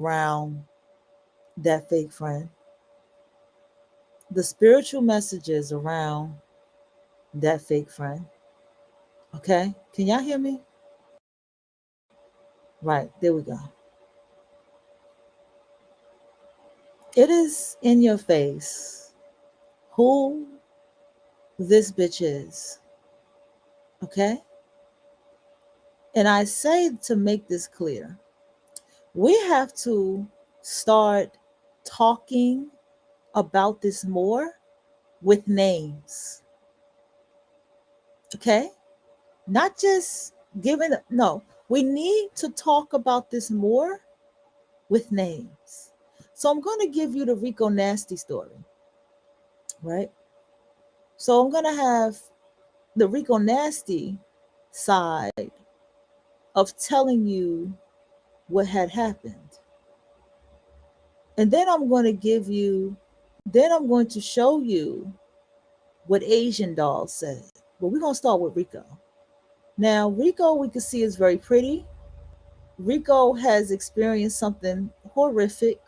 around that fake friend, the spiritual messages around that fake friend. Okay? Can y'all hear me? Right, there we go. It is in your face who this bitch is. Okay? And I say to make this clear, we have to start talking about this more with names. Okay? Not just giving, no, we need to talk about this more with names. So I'm going to give you the Rico Nasty story, right? So I'm going to have the Rico Nasty side of telling you what had happened. And then I'm going to I'm going to show you what Asian Doll said. But we're going to start with Rico. Now, Rico, we can see is very pretty. Rico has experienced something horrific.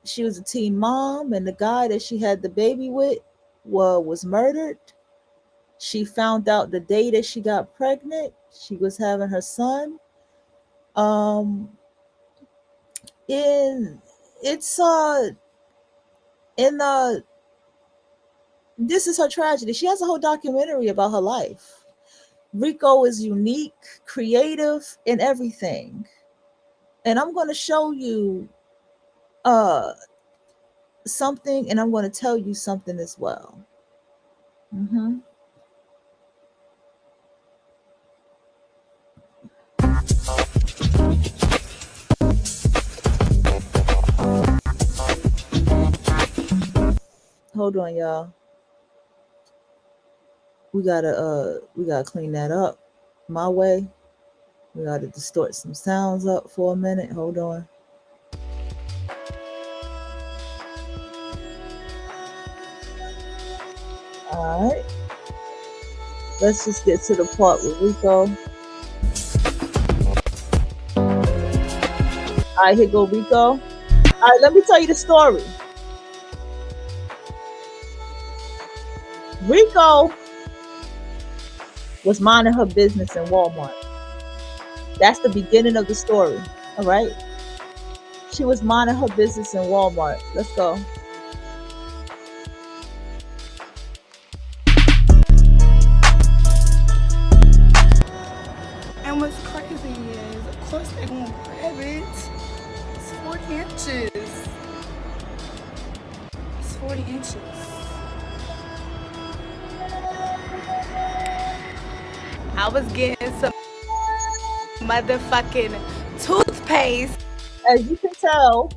She was a teen mom, and the guy that she had the baby with was murdered. She found out the day that she got pregnant. She was having her son. Um, in it's in This is her tragedy. She has a whole documentary about her life. Rico is unique, creative, in everything. And I'm going to show you uh something, and I'm going to tell you something as well. Mm-hmm. Hold on, y'all. We gotta clean that up my way. We gotta distort some sounds up for a minute. Hold on. All right. Let's just get to the part with Rico. All right, here go Rico. All right, let me tell you the story. Rico was minding her business in Walmart. That's the beginning of the story. All right. She was minding her business in Walmart. Let's go. And what's crazy is, of course, they're gonna grab it. It's 40 inches. It's 40 inches. I was getting some motherfucking toothpaste. As you can tell,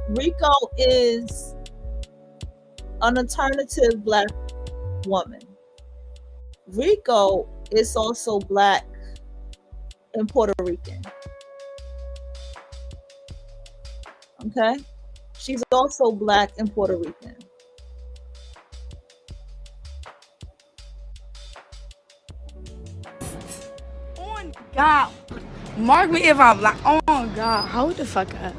Rico is an alternative black woman. Rico is also black and Puerto Rican. Okay? She's also black and Puerto Rican. On God. Mark me if I'm like, oh God, hold the fuck up.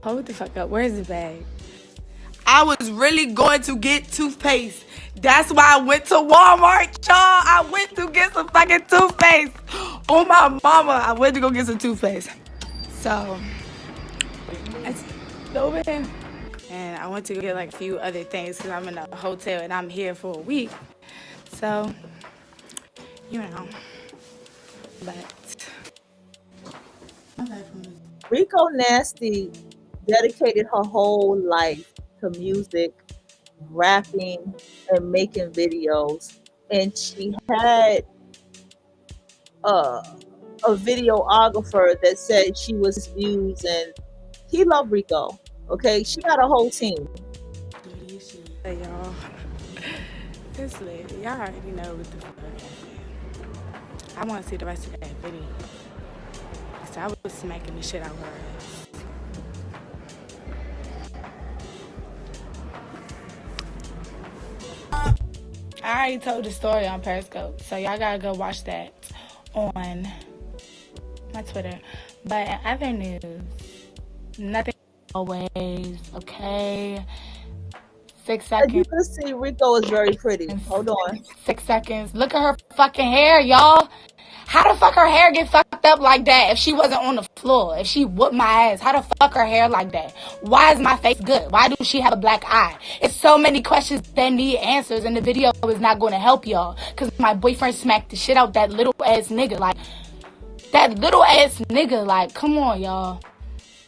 Hold the fuck up. Where's the bag? I was really going to get toothpaste. That's why I went to Walmart, y'all. I went to get some fucking toothpaste. Oh my mama, I went to go get some toothpaste. So, it's over here. And I went to get like a few other things because I'm in a hotel and I'm here for a week. So, you know, but. Rico Nasty dedicated her whole life to music, rapping, and making videos. And she had a videographer that said she was views, and he loved Rico. Okay, she got a whole team. Hey, y'all. This lady, y'all already know what the fuck happened. I want to see the rest of that video. So I was smacking the shit out of her ass. I already told the story on Periscope, so y'all gotta go watch that on my Twitter. But in other news, nothing always, okay? 6 As you seconds. can see, Rico is very pretty. Hold on. 6 seconds. Look at her fucking hair, y'all. How the fuck her hair get fucked up like that if she wasn't on the floor? If she whooped my ass, how the fuck her hair like that? Why is my face good? Why do she have a black eye? It's so many questions that need answers, and the video is not going to help y'all. Because my boyfriend smacked the shit out that little ass nigga. Like, that little ass nigga. Like, come on, y'all.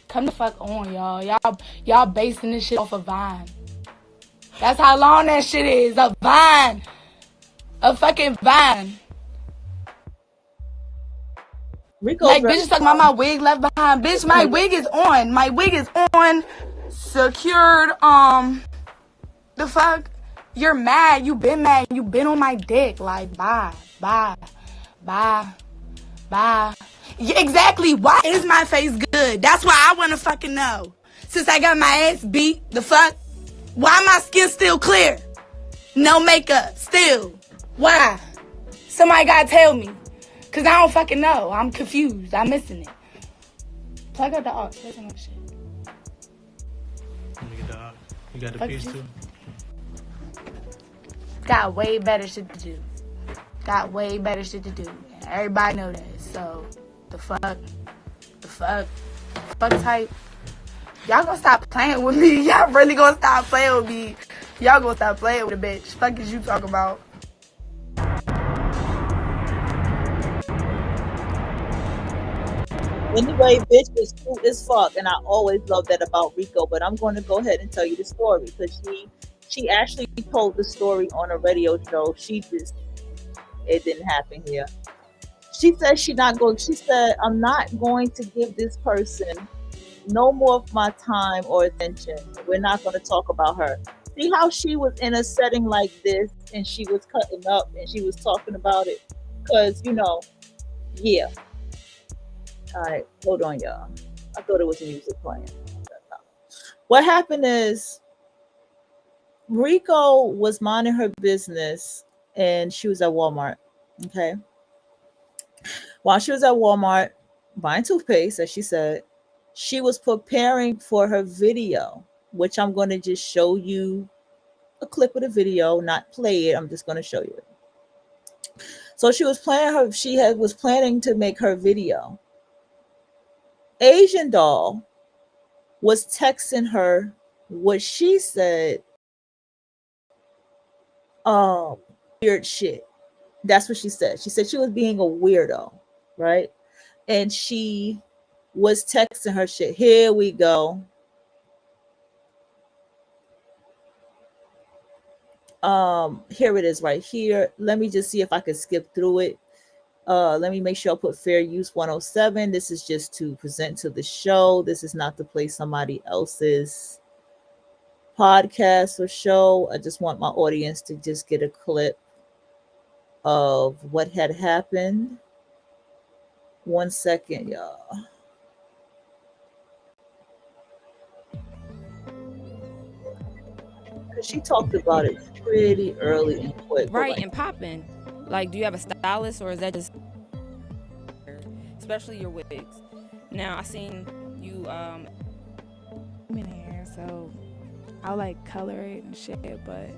Come the fuck on, y'all. Y'all basing this shit off of Vine. That's how long that shit is. A Vine. A fucking Vine. Rico's Like, very bitch is talking about my wig left behind. Bitch, my wig is on. My wig is on. Secured. The fuck? You're mad. You been mad. You been on my dick. Like, bye. Bye. Bye. Bye. Yeah, exactly. Why is my face good? That's why I want to fucking know. Since I got my ass beat, the fuck? Why my skin still clear? No makeup. Still. Why? Somebody gotta tell me. Because I don't fucking know. I'm confused. I'm missing it. Plug out the aux. Play some other shit. Let me get the aux. You got the Fuck piece you. too? Got way better shit to do. Got way better shit to do. And everybody know that. So, the fuck type. Y'all gonna stop playing with me. Y'all really gonna stop playing with me. Y'all gonna stop playing with a bitch. Fuck is you talking about? Anyway, bitch is cute as fuck, and I always love that about Rico. But I'm going to go ahead and tell you the story because she actually told the story on a radio show. It didn't happen here. She said she not going. She said I'm not going to give this person no more of my time or attention. We're not going to talk about her. See how she was in a setting like this, and she was cutting up, and she was talking about it, because yeah. All right, hold on, y'all. I thought it was music playing. What happened is Rico was minding her business and she was at Walmart. Okay. While she was at Walmart buying toothpaste, as she said, she was preparing for her video, which I'm going to just show you a clip of the video, not play it. I'm just going to show you it. So she was was planning to make her video. Asian doll was texting her what she said, weird shit. That's what she said. She said she was being a weirdo, right? And she was texting her shit. Here we go. Here it is right here. Let me just see if I can skip through it. Let me make sure I put fair use 107. This is just to present to the show. This is not to play somebody else's podcast or show. I just want my audience to just get a clip of what had happened. 1 second, y'all. She talked about it pretty early and quick. Right, and popping. Like, do you have a stylist, or is that just, especially your wigs? Now I seen you in here, so I'll like color it and shit, but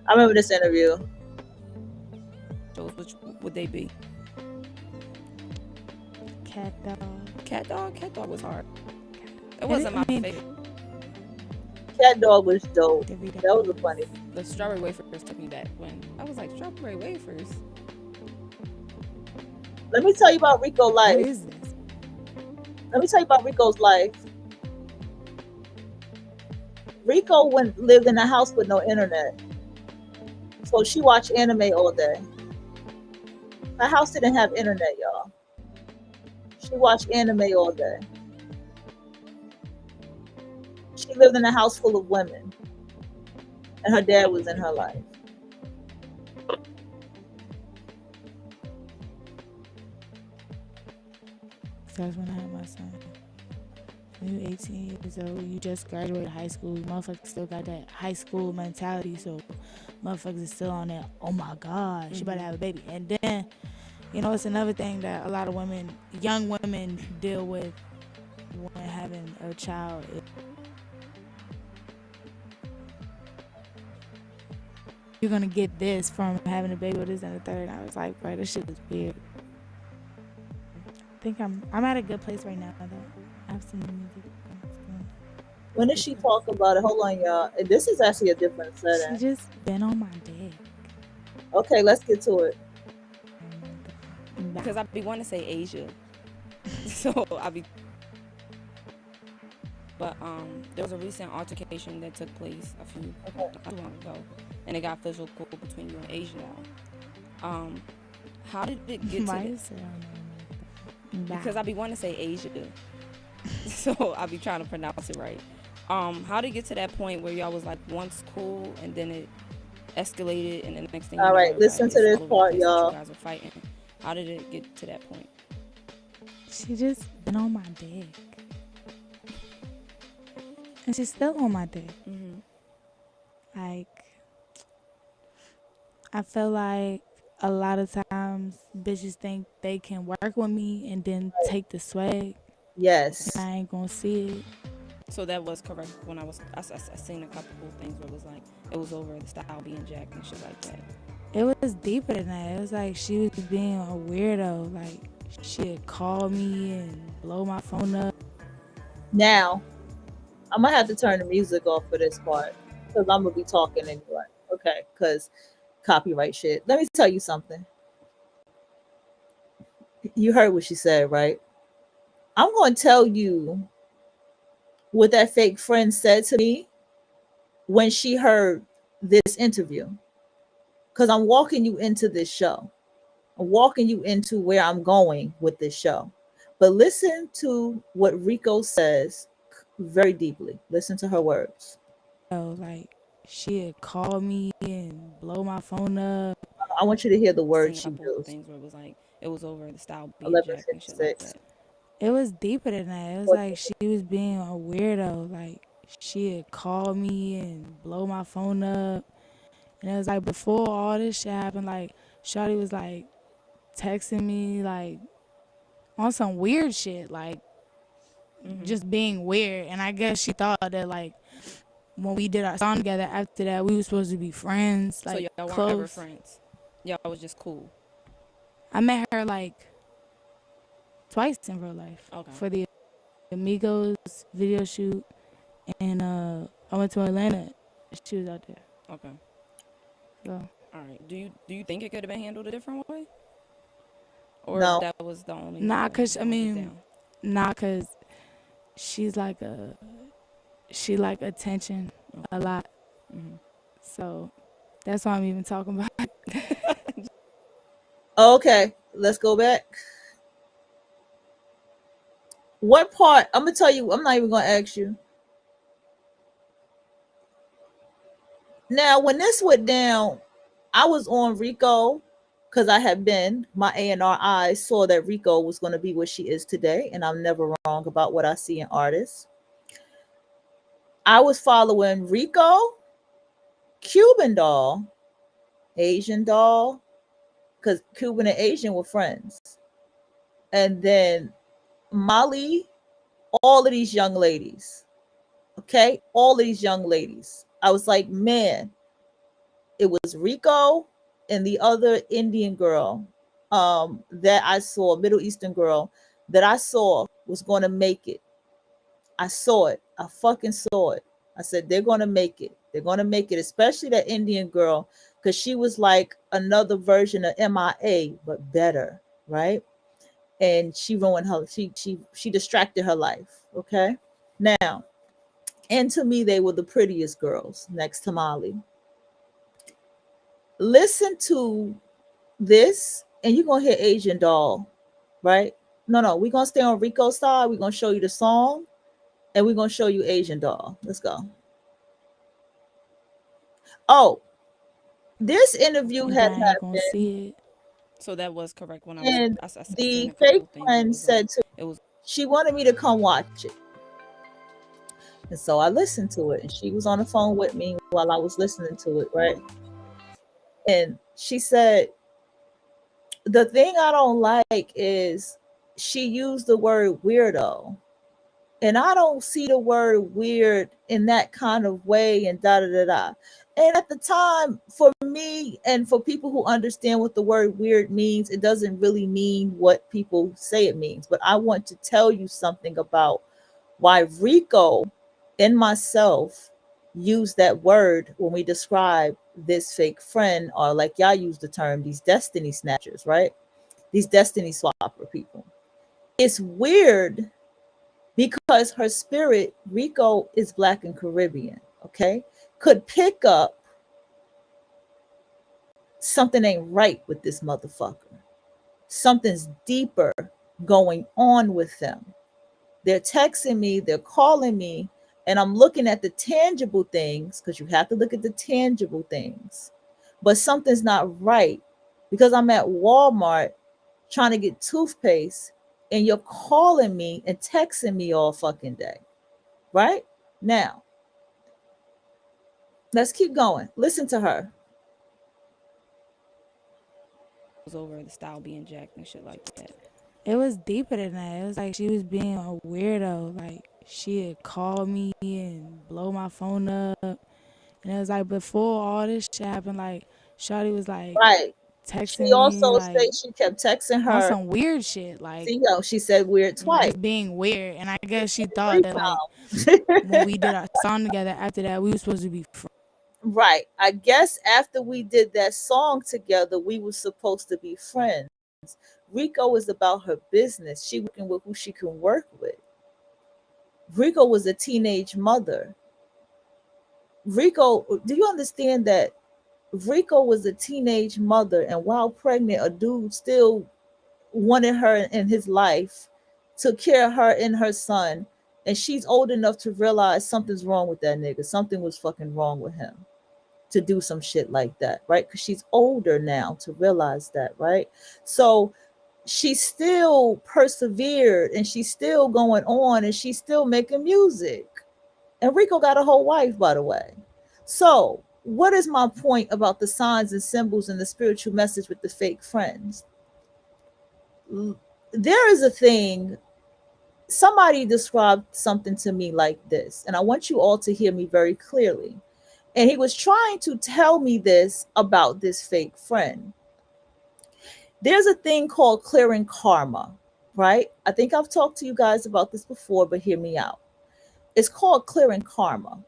I remember this interview. those, which would they be? Cat dog. Cat dog was hard. It wasn't my favorite. Cat dog was dope. That was a funny. The strawberry wafers took me back when I was like, strawberry wafers. Let me tell you about Rico's life. What is this? Let me tell you about Rico's life. Rico lived in a house with no internet. So she watched anime all day. Her house didn't have internet, y'all. She watched anime all day. She lived in a house full of women. And her dad was in her life. So that's when I had my son. When you're 18 years old, you just graduated high school. Motherfuckers still got that high school mentality. So motherfuckers is still on that, oh my God, she about to have a baby. And then You know, it's another thing that a lot of women, young women, deal with when having a child. You're gonna get this from having a baby with this and the third. I was like, bro, this shit is weird. I think I'm at a good place right now though. I have some music. When did she talk about it? Hold on, y'all. This is actually a different She setting. just been on my dick. Okay, let's get to it. Because I be wanting to say Asia. So I be. But there was a recent altercation that took place not too long ago, and it got physical between you and Asia now. How did it get to Why that? is it on there? Because I be wanting to say Asia. So I be trying to pronounce it right. How did it get to that point where y'all was like once cool and then it escalated and the next thing All you know, right, listen it's to this all over the part, place that y'all. You guys are fighting. How did it get to that point? She just been on my dick. And she's still on my dick. Mm-hmm. Like, I feel like a lot of times bitches think they can work with me and then take the swag. Yes. I ain't gonna see it. So that was correct when I seen a couple of things where it was like it was over the style being jacked and shit like that. It was deeper than that. It was like she was being a weirdo. Like, she'd call me and blow my phone up. Now, I'm gonna have to turn the music off for this part because I'm gonna be talking anyway. Okay, because copyright shit. Let me tell you something. You heard what she said, right? I'm gonna tell you what that fake friend said to me when she heard this interview. Because I'm walking you into this show. I'm walking you into where I'm going with this show. But listen to what Rico says very deeply. Listen to her words. Like, she'd call me and blow my phone up. I want you to hear the words she Seen a couple of used. things where it was like it was over the style being jacked and shit like 11:56. that. It was deeper than that. It was like she was being a weirdo. Like, she'd call me and blow my phone up. And it was like before all this shit happened, like, Shawty was like texting me like on some weird shit, like just being weird. And I guess she thought that like when we did our song together after that, we were supposed to be friends, like, so y'all close. weren't ever friends. Y'all was just cool. I met her like twice in real life. Okay. For the Amigos video shoot, and I went to Atlanta. She was out there. Okay. So All right. Do you think it could have been handled a different way? Or No. that was the only nah, way cause to I hold it mean, down? nah, cause she like attention a lot. Mm-hmm. So that's why I'm even talking about it. Okay, let's go back. What part? I'm gonna tell you. I'm not even gonna ask you. Now, when this went down, I was on Rico because I had been. My A&R eyes saw that Rico was going to be what she is today, and I'm never wrong about what I see in artists. I was following Rico, Cuban Doll, Asian Doll, because Cuban and Asian were friends, and then Molly, all of these young ladies. Okay, all of these young ladies. I was like, man, it was Rico and the other Indian girl that I saw, Middle Eastern girl that I saw was going to make it. I saw it. I fucking saw it. I said, they're going to make it. They're going to make it, especially that Indian girl, because she was like another version of MIA, but better, right? And she ruined her, she distracted her life. Okay. Now, and to me, they were the prettiest girls next to Molly. Listen to this, and you're gonna hear Asian Doll, right? No, we're gonna stay on Rico's side. We're gonna show you the song, and we're gonna show you Asian Doll. Let's go. Oh, this interview had I ain't gonna happened, see it. So that was correct when and I seen the a couple fake of things. friend said It was she wanted me to come watch it. And so I listened to it, and she was on the phone with me while I was listening to it, right? And she said, The thing I don't like is she used the word weirdo. And I don't see the word weird in that kind of way and da da da da. And at the time, for me and for people who understand what the word weird means, it doesn't really mean what people say it means. But I want to tell you something about why Rico and myself use that word when we describe this fake friend, or like y'all use the term, these destiny snatchers, right? These destiny swapper people. It's weird because her spirit, Rico is Black and Caribbean, okay, could pick up something ain't right with this motherfucker. Something's deeper going on with them. They're texting me, they're calling me, and I'm looking at the tangible things, because you have to look at the tangible things. But something's not right because I'm at Walmart trying to get toothpaste and you're calling me and texting me all fucking day. Right? Now, let's keep going. Listen to her. Was over the style being jacked and shit like that. It was deeper than that. It was like she was being a weirdo. Like she'd call me and blow my phone up. And it was like before all this shit happened, like Shawty was like Right. She texting me also like said she kept texting on her. some weird shit. Like See, she said weird twice. just being weird. And I guess she thought Three that like times. when we did our song together after that, we were supposed to be friends. Right. I guess after we did that song together, we were supposed to be friends. Rico is about her business. She working with who she can work with. Rico was a teenage mother. Rico, do you understand that Rico was a teenage mother, and while pregnant, a dude still wanted her in his life, took care of her and her son, and she's old enough to realize something's wrong with that nigga. Something was fucking wrong with him to do some shit like that, right? Because she's older now to realize that, right? So she still persevered and she's still going on and she's still making music. And Rico got a whole wife, by the way. So what is my point about the signs and symbols and the spiritual message with the fake friends? There is a thing, somebody described something to me like this, and I want you all to hear me very clearly. And he was trying to tell me this about this fake friend. There's a thing called clearing karma, right? I think I've talked to you guys about this before, but hear me out. It's called clearing karma.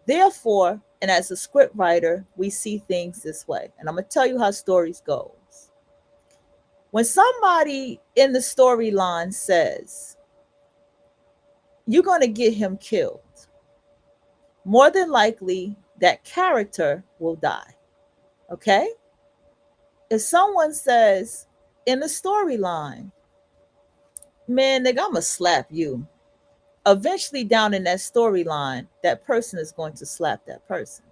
Therefore, and as a script writer, we see things this way. And I'm going to tell you how stories goes. When somebody in the storyline says, you're going to get him killed, more than likely that character will die. Okay? If someone says in the storyline, man, nigga, I'm going to slap you. Eventually down in that storyline, that person is going to slap that person.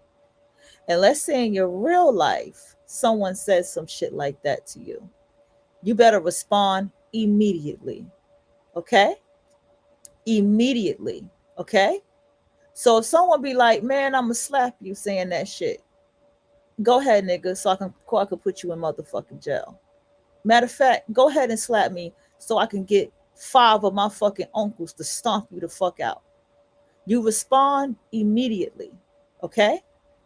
And let's say in your real life, someone says some shit like that to you. You better respond immediately. Okay? Immediately. Okay? So if someone be like, man, I'm going to slap you saying that shit, go ahead, nigga, so I can put you in motherfucking jail. Matter of fact, go ahead and slap me so I can get 5 of my fucking uncles to stomp you the fuck out. You respond immediately. Okay?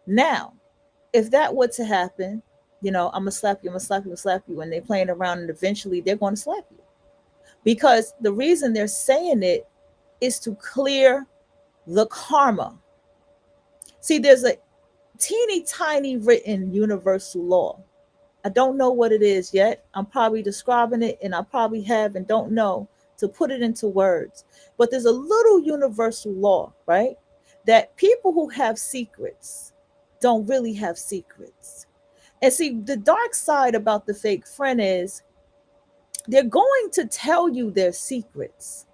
Now, if that were to happen, I'm going to slap you, I'm going to slap you, I'm going to slap you, and they're playing around and eventually they're going to slap you. Because the reason they're saying it is to clear the karma. See, there's a teeny tiny written universal law. I don't know what it is yet. I'm probably describing it, and I probably have and don't know to put it into words. But there's a little universal law, right? That people who have secrets don't really have secrets. And see, the dark side about the fake friend is they're going to tell you their secrets.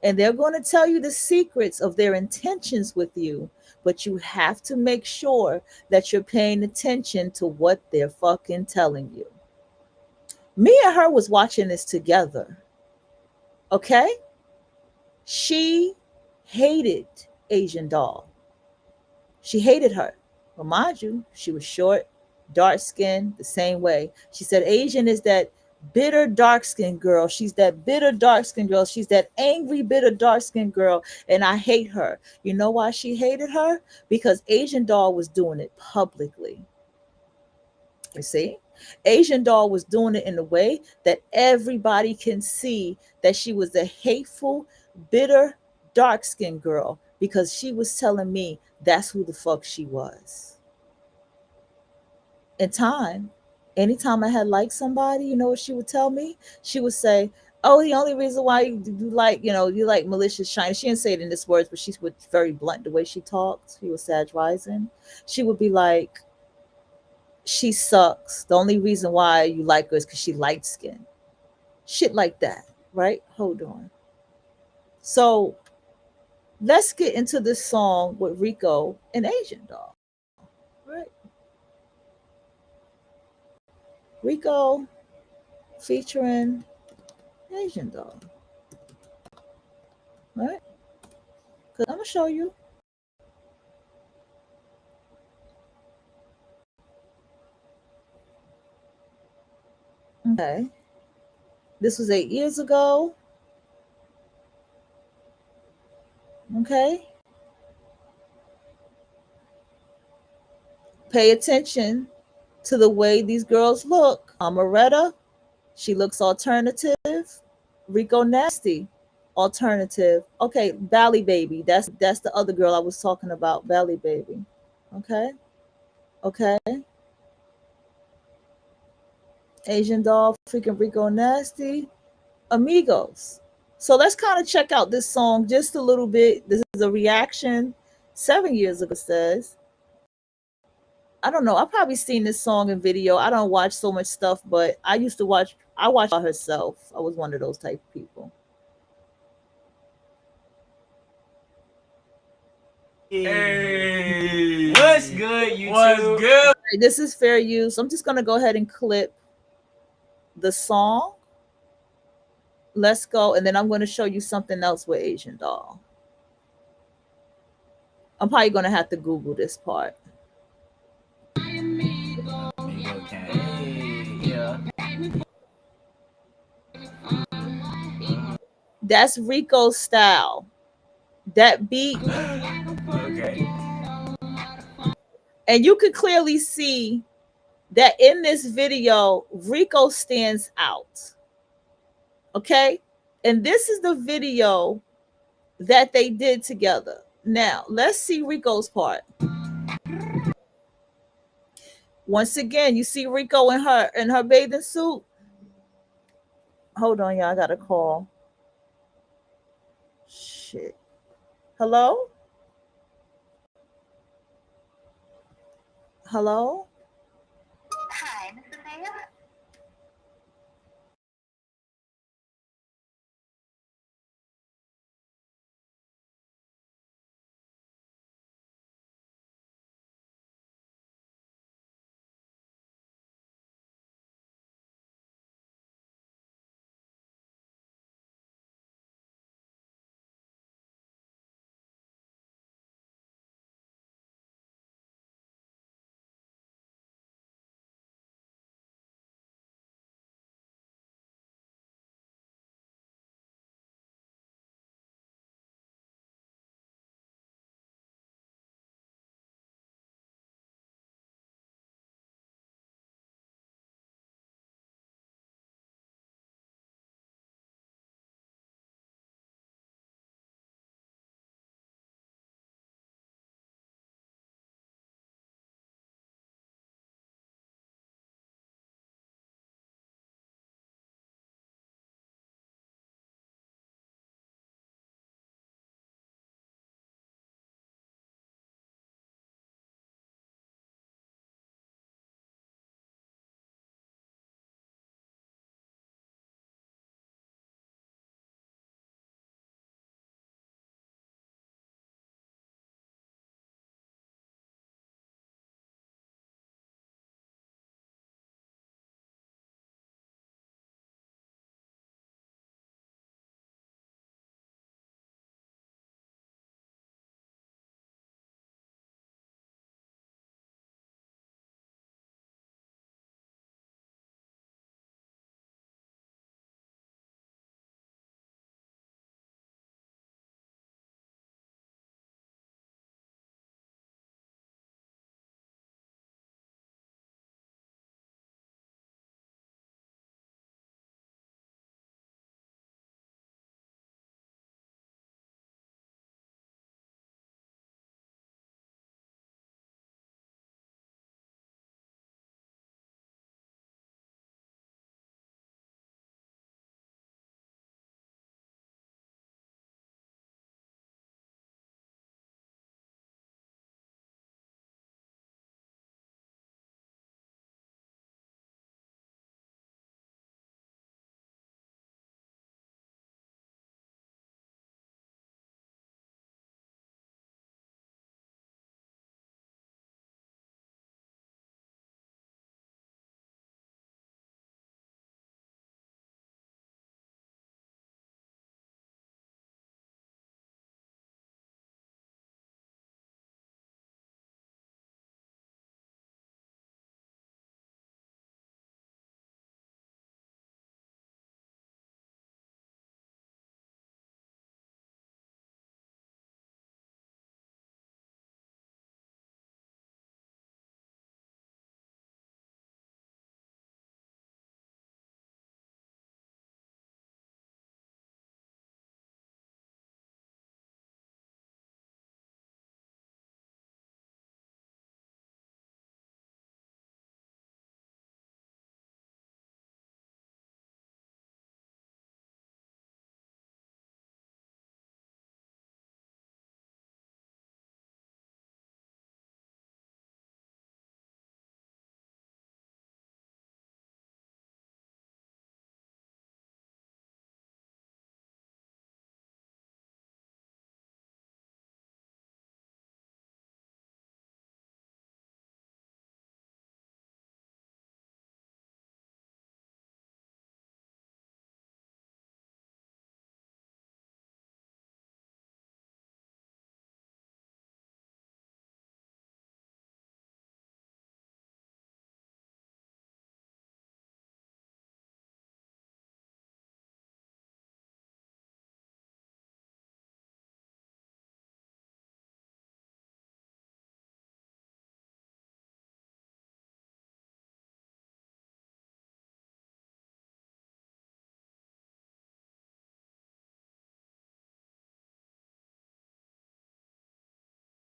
And they're going to tell you the secrets of their intentions with you. But you have to make sure that you're paying attention to what they're fucking telling you. Me and her was watching this together. Okay? She hated Asian Doll. She hated her. Well, mind you, she was short, dark skinned, the same way. She said Asian is that bitter dark-skinned girl. She's that bitter dark-skinned girl. She's that angry, bitter dark-skinned girl, and I hate her. You know why she hated her? Because Asian Doll was doing it publicly. You see? Asian Doll was doing it in a way that everybody can see that she was a hateful, bitter, dark-skinned girl, because she was telling me that's who the fuck she was. In time, anytime I had liked somebody, you know what she would tell me? She would say, "Oh, the only reason why you like, you like Malicious Shine." She didn't say it in this words, but she was very blunt the way she talked. She was Sag Rising. She would be like, "She sucks. The only reason why you like her is because she light skinned." Shit like that, right? Hold on. So let's get into this song with Rico and Asian Doll, right? Rico featuring Asian Doll, right? Because I'm gonna show you. Okay, this was 8 years ago. Okay, pay attention to the way these girls look. Amaretta, she looks alternative. Rico Nasty, alternative. Okay, Bally Baby, that's the other girl I was talking about, Bally Baby. Okay, okay. Asian Doll, freaking Rico Nasty, Amigos. So let's kind of check out this song just a little bit. This is a reaction 7 years ago, says. I don't know. I've probably seen this song in video. I don't watch so much stuff, but I watched her herself. I was one of those type of people. Hey, what's good, YouTube? What's good? Right, this is fair use. I'm just gonna go ahead and clip the song. Let's go, and then I'm going to show you something else with Asian Doll. I'm probably going to have to Google this part. That's Rico's style. That beat. Okay. And you can clearly see that in this video, Rico stands out. Okay? And this is the video that they did together. Now, let's see Rico's part. Once again, you see Rico in her bathing suit. Hold on, y'all. I got a call. Shit. Hello? Hello?